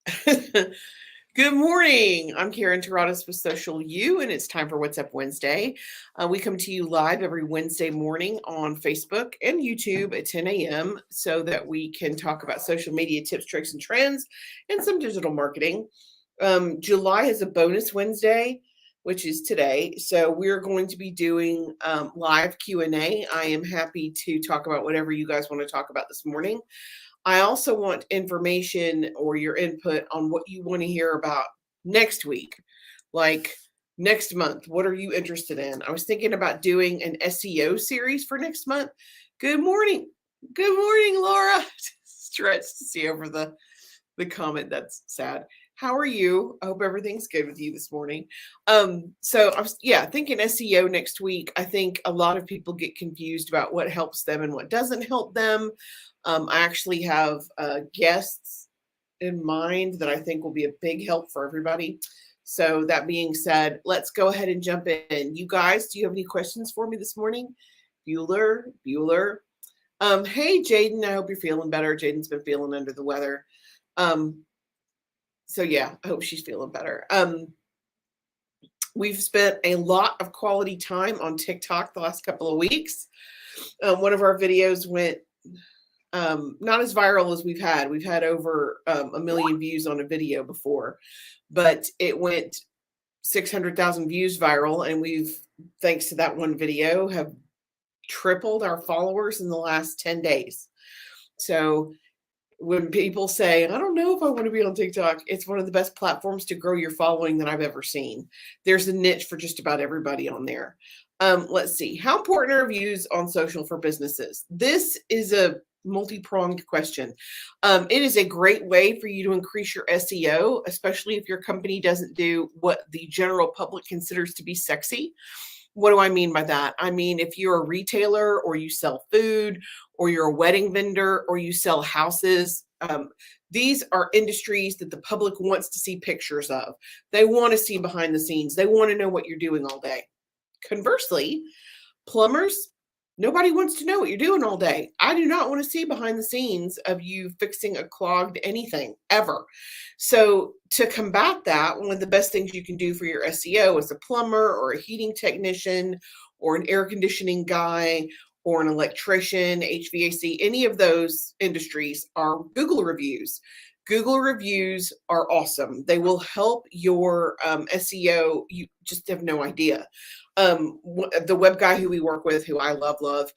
Good morning. I'm Karen Terradas with Social U, and it's time for What's Up Wednesday. We come to you live every Wednesday morning on Facebook and YouTube at 10 a.m. so that we can talk about social media tips, tricks, and trends and some digital marketing. July is a bonus Wednesday, which is today. So we're going to be doing live Q&A. I am happy to talk about whatever you guys want to talk about this morning. I also want information or your input on what you want to hear about next week, like next month. What are you interested in? I was thinking about doing an SEO series for next month. Good morning. Good morning, Laura. Stretched to see over the comment. That's sad. How are you? I hope everything's good with you this morning. So I was thinking SEO next week. I think a lot of people get confused about what helps them and what doesn't help them. I actually have guests in mind that I think will be a big help for everybody. So that being said, let's go ahead and jump in. You guys, do you have any questions for me this morning? Bueller. Hey, Jaden, I hope you're feeling better. Jaden's been feeling under the weather. So yeah, I hope she's feeling better. We've spent a lot of quality time on TikTok the last couple of weeks. One of our videos went not as viral as we've had. We've had over 1 million views on a video before, but it went 600,000 views viral. And we've, thanks to that one video, have tripled our followers in the last 10 days. So when people say, I don't know if I want to be on TikTok, it's one of the best platforms to grow your following that I've ever seen. There's a niche for just about everybody on there. Let's see. How important are reviews on social for businesses? This is a multi-pronged question. It is a great way for you to increase your SEO, especially if your company doesn't do what the general public considers to be sexy. What do I mean by that? I mean, if you're a retailer or you sell food or you're a wedding vendor or you sell houses, these are industries that the public wants to see pictures of. They want to see behind the scenes. They want to know what you're doing all day. Conversely, plumbers, nobody wants to know what you're doing all day. I do not want to see behind the scenes of you fixing a clogged anything ever. So to combat that, one of the best things you can do for your SEO as a plumber or a heating technician or an air conditioning guy or an electrician, HVAC, any of those industries are Google reviews. Google reviews are awesome. They will help your SEO. You just have no idea. The web guy who we work with, who I love,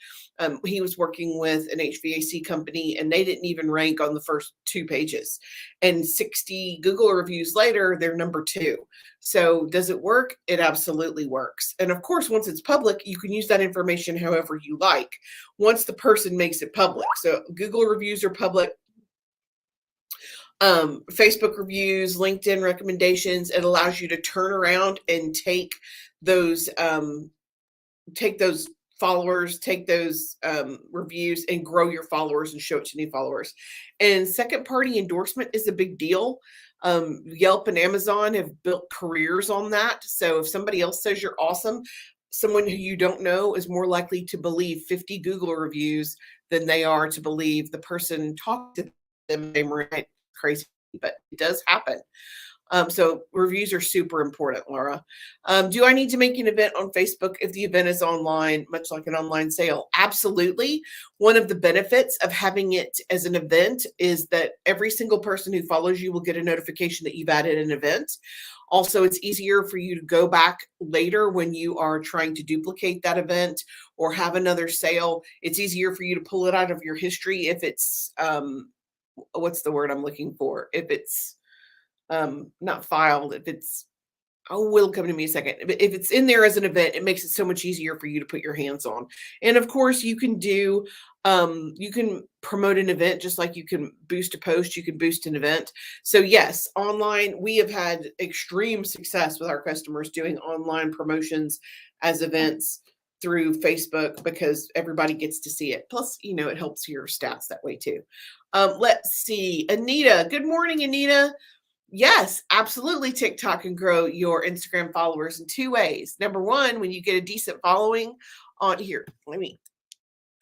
he was working with an HVAC company and they didn't even rank on the first 2 pages. And 60 Google reviews later, they're number 2. So does it work? It absolutely works. And of course, once it's public, you can use that information however you like, once the person makes it public. So Google reviews are public. Facebook reviews, LinkedIn recommendations, it allows you to turn around and take those followers, take those reviews and grow your followers and show it to new followers. And second party endorsement is a big deal. Yelp and Amazon have built careers on that. So if somebody else says you're awesome, someone who you don't know is more likely to believe 50 Google reviews than they are to believe the person talked to them. They were crazy, but it does happen. So reviews are super important, Laura. Do I need to make an event on Facebook if the event is online, much like an online sale? Absolutely. One of the benefits of having it as an event is that every single person who follows you will get a notification that you've added an event. Also, it's easier for you to go back later when you are trying to duplicate that event or have another sale. It's easier for you to pull it out of your history if it's, what's the word I'm looking for? If it's not filed, if it's, will come to me a second. If it's in there as an event, it makes it so much easier for you to put your hands on. And of course, you can do, you can promote an event just like you can boost a post, you can boost an event. So yes, online, we have had extreme success with our customers doing online promotions as events through Facebook because everybody gets to see it. Plus, it helps your stats that way too. Let's see. Anita. Good morning, Anita. Yes, absolutely. TikTok can grow your Instagram followers in 2 ways. Number one, when you get a decent following on here,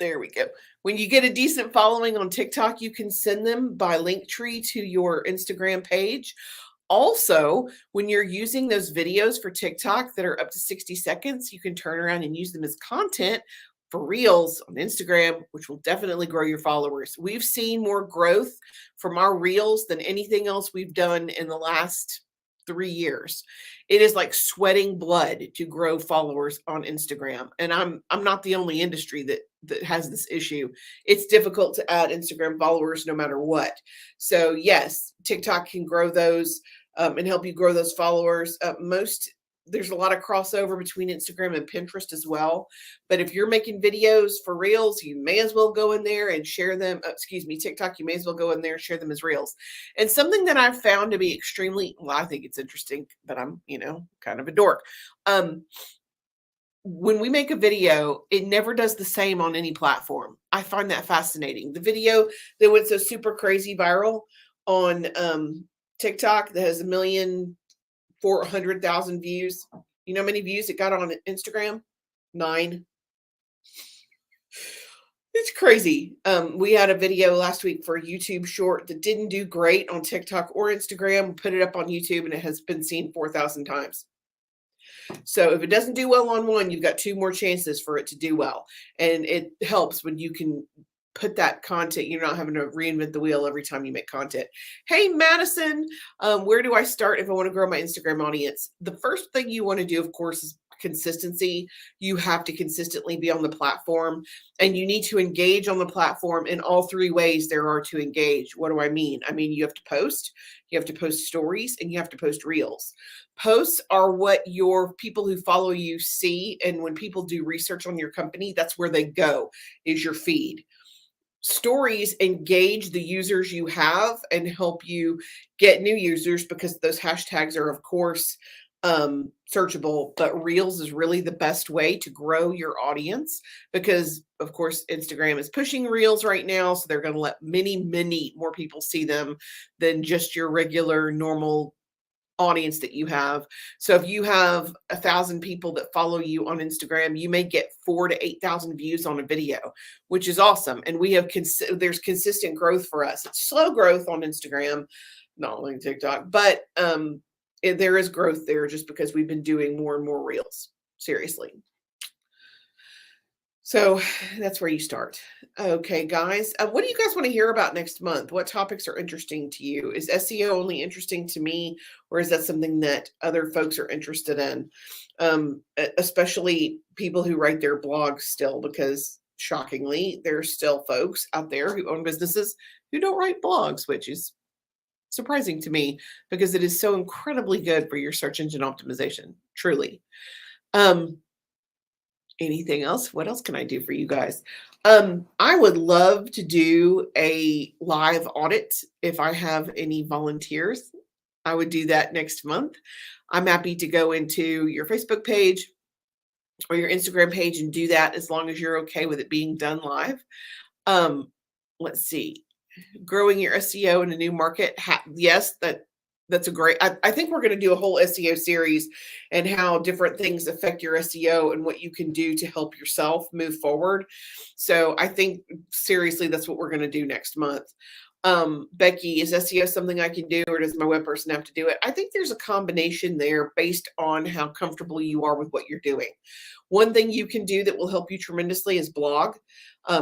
There we go. When you get a decent following on TikTok, you can send them by Linktree to your Instagram page. Also, when you're using those videos for TikTok that are up to 60 seconds, you can turn around and use them as content for Reels on Instagram, which will definitely grow your followers. We've seen more growth from our Reels than anything else we've done in the last 3 years. It is like sweating blood to grow followers on Instagram. And I'm not the only industry that has this issue. It's difficult to add Instagram followers no matter what. So yes, TikTok can grow those and help you grow those followers. There's a lot of crossover between Instagram and Pinterest as well. But if you're making videos for Reels, you may as well go in there and share them. TikTok, you may as well go in there and share them as Reels. And something that I've found to be I think it's interesting, but I'm, kind of a dork. When we make a video, it never does the same on any platform. I find that fascinating. The video that went so super crazy viral on TikTok that has 1,400,000 views. You know how many views it got on Instagram? 9. It's crazy. We had a video last week for a YouTube short that didn't do great on TikTok or Instagram. We put it up on YouTube and it has been seen 4,000 times. So if it doesn't do well on one, you've got 2 more chances for it to do well. And it helps when you can put that content, you're not having to reinvent the wheel every time you make content. Hey, Madison, where do I start if I want to grow my Instagram audience? The first thing you want to do, of course, is consistency. You have to consistently be on the platform, and you need to engage on the platform in all 3 ways there are to engage. What do I mean? I mean, you have to post stories, and you have to post reels. Posts are what your people who follow you see. And when people do research on your company, that's where they go, is your feed. Stories engage the users you have and help you get new users because those hashtags are, of course, searchable, but Reels is really the best way to grow your audience because, of course, Instagram is pushing Reels right now. So they're going to let many more people see them than just your regular normal audience that you have. So if you have 1,000 people that follow you on Instagram, you may get 4,000 to 8,000 views on a video, which is awesome. And we have there's consistent growth for us. It's slow growth on Instagram, not only TikTok, but there is growth there just because we've been doing more and more reels. Seriously. So that's where you start. Okay, guys, what do you guys want to hear about next month? What topics are interesting to you? Is SEO only interesting to me, or is that something that other folks are interested in? Especially people who write their blogs still, because shockingly, there's still folks out there who own businesses who don't write blogs, which is surprising to me because it is so incredibly good for your search engine optimization, truly. Anything else? What else can I do for you guys? I would love to do a live audit if I have any volunteers. I would do that next month. I'm happy to go into your Facebook page or your Instagram page and do that as long as you're okay with it being done live. Let's see. Growing your SEO in a new market. Yes, that's a great, I think we're going to do a whole SEO series and how different things affect your SEO and what you can do to help yourself move forward. So I think seriously, that's what we're going to do next month. Becky, is SEO something I can do, or does my web person have to do it? I think there's a combination there based on how comfortable you are with what you're doing. One thing you can do that will help you tremendously is blog.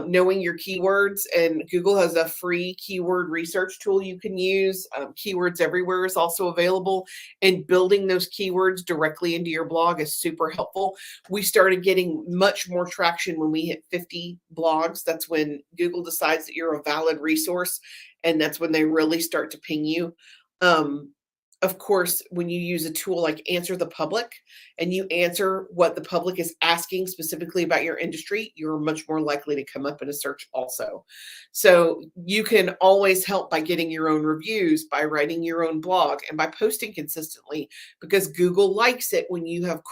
Knowing your keywords, and Google has a free keyword research tool you can use. Keywords Everywhere is also available, and building those keywords directly into your blog is super helpful. We started getting much more traction when we hit 50 blogs. That's when Google decides that you're a valid resource, and that's when they really start to ping you. Of course, when you use a tool like Answer the Public and you answer what the public is asking specifically about your industry, you're much more likely to come up in a search also. So you can always help by getting your own reviews, by writing your own blog, and by posting consistently, because Google likes it when you have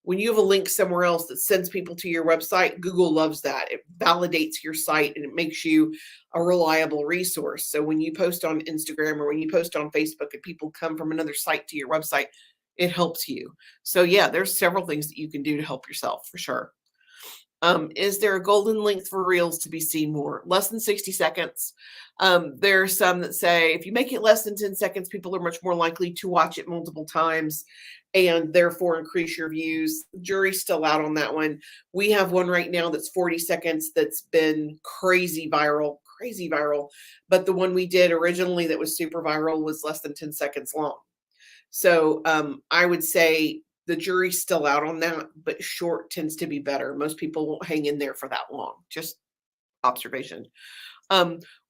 when you have a link somewhere else that sends people to your website. Google loves that. It validates your site and it makes you a reliable resource. So when you post on Instagram or when you post on Facebook and people come from another site to your website, it helps you. So yeah, there's several things that you can do to help yourself for sure. Is there a golden length for reels to be seen more? Less than 60 seconds. There are some that say if you make it less than 10 seconds, people are much more likely to watch it multiple times and therefore increase your views. Jury's still out on that one. We have one right now that's 40 seconds that's been crazy viral. But the one we did originally that was super viral was less than 10 seconds long. So I would say the jury's still out on that, but short tends to be better. Most people won't hang in there for that long. Just observation.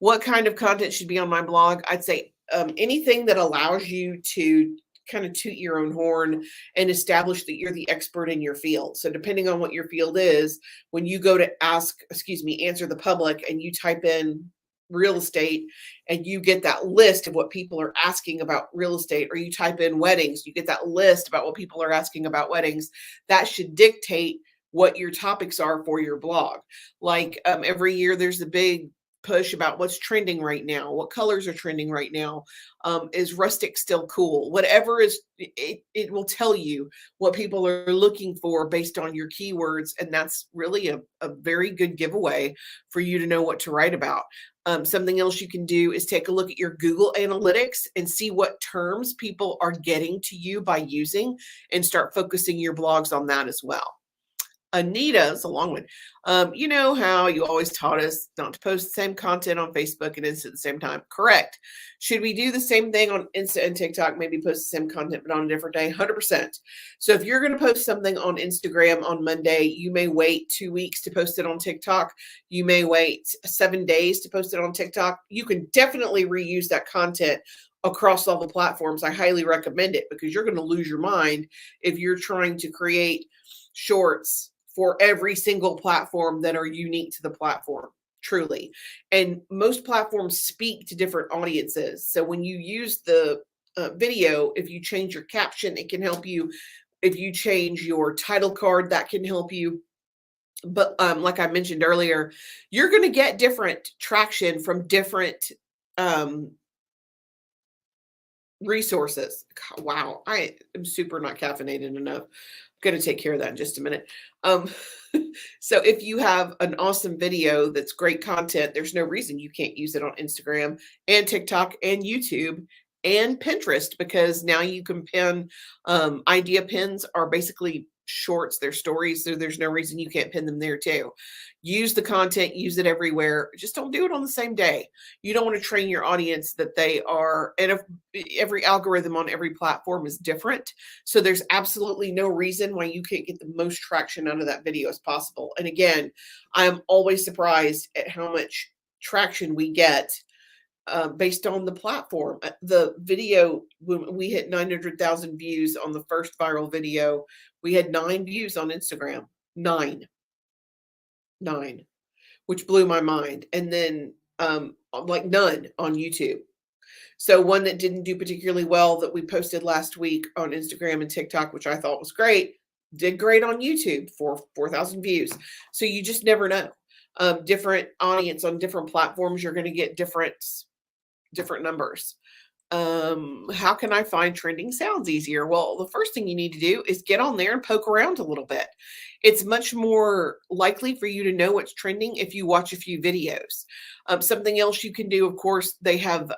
What kind of content should be on my blog? I'd say anything that allows you to kind of toot your own horn and establish that you're the expert in your field. So depending on what your field is, when you go to answer the public and you type in real estate and you get that list of what people are asking about real estate, or you type in weddings, you get that list about what people are asking about weddings, that should dictate what your topics are for your blog. Like every year there's a big push about what's trending right now, what colors are trending right now. Is rustic still cool? Whatever is, it will tell you what people are looking for based on your keywords. And that's really a very good giveaway for you to know what to write about. Something else you can do is take a look at your Google Analytics and see what terms people are getting to you by using, and start focusing your blogs on that as well. Anita's a long one. You know how you always taught us not to post the same content on Facebook and Insta at the same time. Correct. Should we do the same thing on Insta and TikTok? Maybe post the same content, but on a different day? 100%. So if you're going to post something on Instagram on Monday, you may wait 2 weeks to post it on TikTok. You may wait 7 days to post it on TikTok. You can definitely reuse that content across all the platforms. I highly recommend it, because you're going to lose your mind if you're trying to create shorts for every single platform that are unique to the platform, truly. And most platforms speak to different audiences. So when you use the video, if you change your caption, it can help you. If you change your title card, that can help you. But like I mentioned earlier, you're going to get different traction from different resources. Wow, I am super not caffeinated enough. Going to take care of that in just a minute. So if you have an awesome video that's great content, there's no reason you can't use it on Instagram and TikTok and YouTube and Pinterest, because now you can pin. Idea pins are basically shorts, they're stories, so there's no reason you can't pin them there too. Use the content, use it everywhere. Just don't do it on the same day. You don't want to train your audience that they are, and if every algorithm on every platform is different, so there's absolutely no reason why you can't get the most traction out of that video as possible. And again, I'm always surprised at how much traction we get based on the platform. The video, when we hit 900,000 views on the first viral video, we had 9 views on Instagram. 9, which blew my mind. And then like none on YouTube. So one that didn't do particularly well that we posted last week on Instagram and TikTok, which I thought was great, did great on YouTube for 4,000 views. So you just never know. Different audience on different platforms, you're going to get different numbers. How can I find trending sounds easier? Well, the first thing you need to do is get on there and poke around a little bit. It's much more likely for you to know what's trending if you watch a few videos. Something else you can do, of course, they have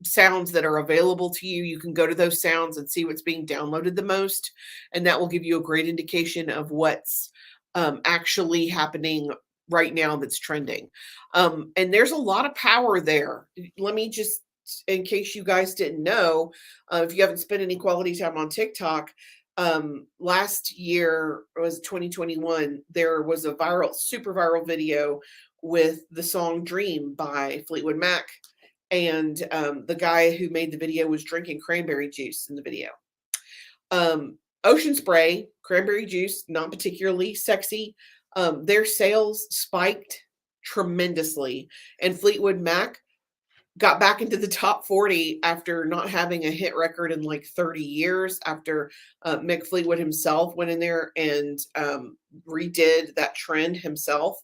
sounds that are available to you. You can go to those sounds and see what's being downloaded the most, and that will give you a great indication of what's actually happening right now that's trending. And there's a lot of power there. Let me just, in case you guys didn't know, if you haven't spent any quality time on TikTok, last year, it was 2021, there was a super viral video with the song Dream by Fleetwood Mac. And the guy who made the video was drinking cranberry juice in the video. Ocean Spray, cranberry juice, not particularly sexy. Their sales spiked tremendously, and Fleetwood Mac got back into the top 40 after not having a hit record in like 30 years, after Mick Fleetwood himself went in there and redid that trend himself.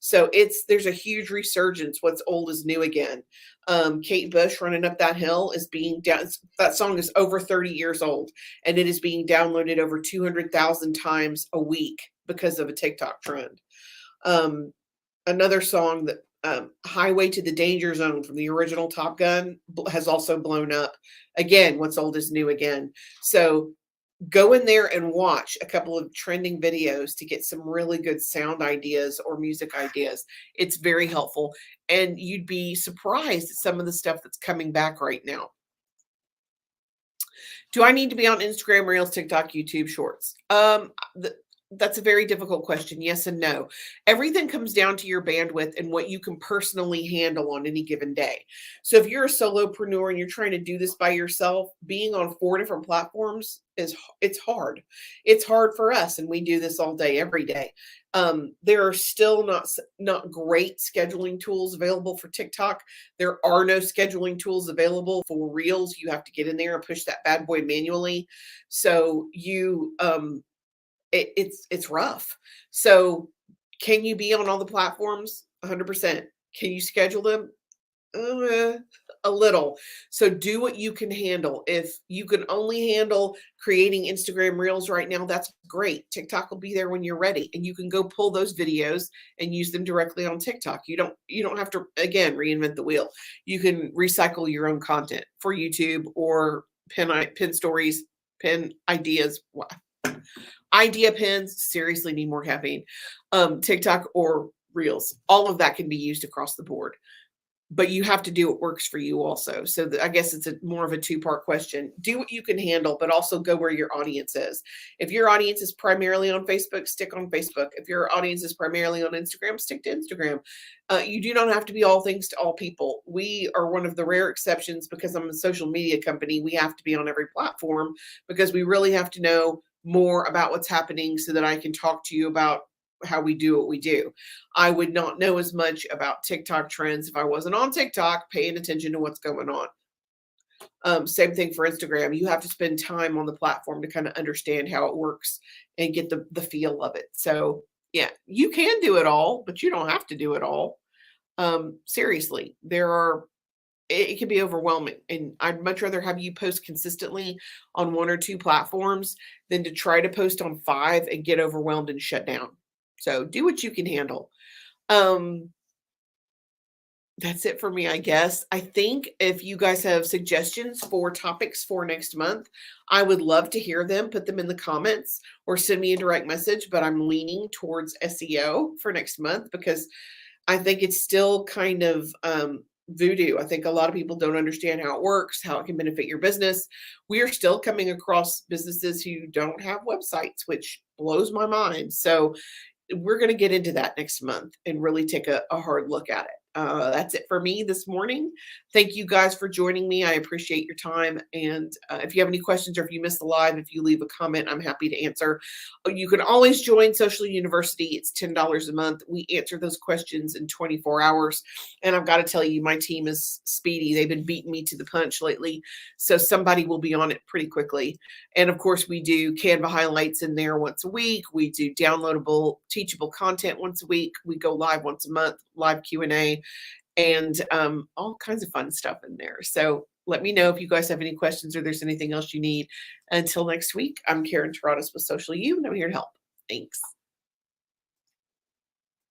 So there's a huge resurgence. What's old is new again. Kate Bush, Running Up That Hill, is being down. That song is over 30 years old, and it is being downloaded over 200,000 times a week because of a TikTok trend. Another song that Highway to the Danger Zone from the original Top Gun has also blown up. Again, what's old is new again. So go in there and watch a couple of trending videos to get some really good sound ideas or music ideas. It's very helpful. And you'd be surprised at some of the stuff that's coming back right now. Do I need to be on Instagram, Reels, TikTok, YouTube Shorts? That's a very difficult question. Yes and no. Everything comes down to your bandwidth and what you can personally handle on any given day. So if you're a solopreneur and you're trying to do this by yourself, being on 4 different platforms it's hard. It's hard for us, and we do this all day, every day. There are still not great scheduling tools available for TikTok. There are no scheduling tools available for Reels. You have to get in there and push that bad boy manually. So it's rough. So can you be on all the platforms? 100%. Can you schedule them? A little. So do what you can handle. If you can only handle creating Instagram Reels right now, that's great. TikTok will be there when you're ready, and you can go pull those videos and use them directly on TikTok. You don't have to, again, reinvent the wheel. You can recycle your own content for YouTube or pin stories, pin ideas. Idea pins, seriously need more caffeine. TikTok or Reels, all of that can be used across the board. But you have to do what works for you also. So I guess it's more of a 2-part question. Do what you can handle, but also go where your audience is. If your audience is primarily on Facebook, stick on Facebook. If your audience is primarily on Instagram, stick to Instagram. You do not have to be all things to all people. We are one of the rare exceptions because I'm a social media company. We have to be on every platform because we really have to know more about what's happening so that I can talk to you about how we do what we do. I would not know as much about TikTok trends if I wasn't on TikTok paying attention to what's going on. Same thing for Instagram. You have to spend time on the platform to kind of understand how it works and get the feel of it. So yeah, you can do it all, but you don't have to do it all. Seriously, it can be overwhelming, and I'd much rather have you post consistently on 1 or 2 platforms than to try to post on 5 and get overwhelmed and shut down. So do what you can handle. That's it for me, I guess. I think if you guys have suggestions for topics for next month, I would love to hear them. Put them in the comments or send me a direct message, but I'm leaning towards SEO for next month because I think it's still kind of voodoo. I think a lot of people don't understand how it works, how it can benefit your business. We are still coming across businesses who don't have websites, which blows my mind. So we're going to get into that next month and really take a hard look at it. That's it for me this morning. Thank you guys for joining me. I appreciate your time. And if you have any questions or if you missed the live, if you leave a comment, I'm happy to answer. You can always join Social University. It's $10 a month. We answer those questions in 24 hours. And I've got to tell you, my team is speedy. They've been beating me to the punch lately. So somebody will be on it pretty quickly. And of course, we do Canva highlights in there once a week. We do downloadable, teachable content once a week. We go live once a month, live Q&A. And all kinds of fun stuff in there. So let me know if you guys have any questions or there's anything else you need. Until next week, I'm Karen Terradas with Social U, and I'm here to help. Thanks.